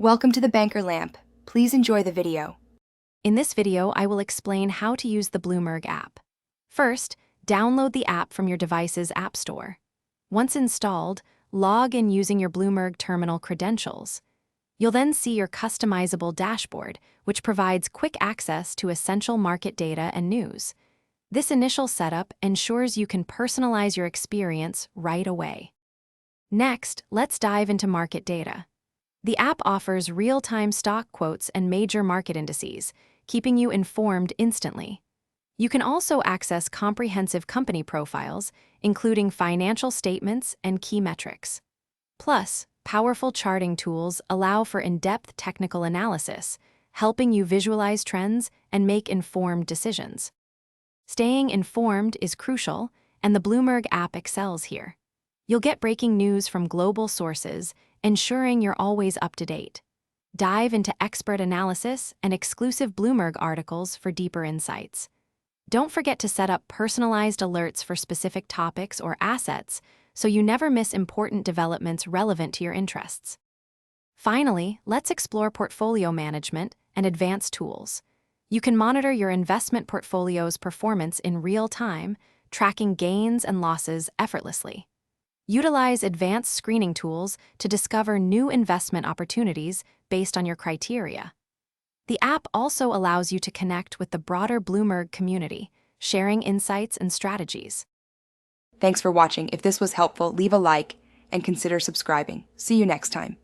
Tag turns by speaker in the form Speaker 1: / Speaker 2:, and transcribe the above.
Speaker 1: Welcome to the Banker Lamp. Please enjoy the video.
Speaker 2: In this video, I will explain how to use the Bloomberg app. First, download the app from your device's app store. Once installed, log in using your Bloomberg terminal credentials. You'll then see your customizable dashboard, which provides quick access to essential market data and news. This initial setup ensures you can personalize your experience right away. Next, let's dive into market data. The app offers real-time stock quotes and major market indices, keeping you informed instantly. You can also access comprehensive company profiles, including financial statements and key metrics. Plus, powerful charting tools allow for in-depth technical analysis, helping you visualize trends and make informed decisions. Staying informed is crucial, and the Bloomberg app excels here. You'll get breaking news from global sources, ensuring you're always up to date. Dive into expert analysis and exclusive Bloomberg articles for deeper insights. Don't forget to set up personalized alerts for specific topics or assets so you never miss important developments relevant to your interests. Finally, let's explore portfolio management and advanced tools. You can monitor your investment portfolio's performance in real time, tracking gains and losses effortlessly. Utilize advanced screening tools to discover new investment opportunities based on your criteria. The app also allows you to connect with the broader Bloomberg community, sharing insights and strategies.
Speaker 1: Thanks for watching. If this was helpful, leave a like and consider subscribing. See you next time.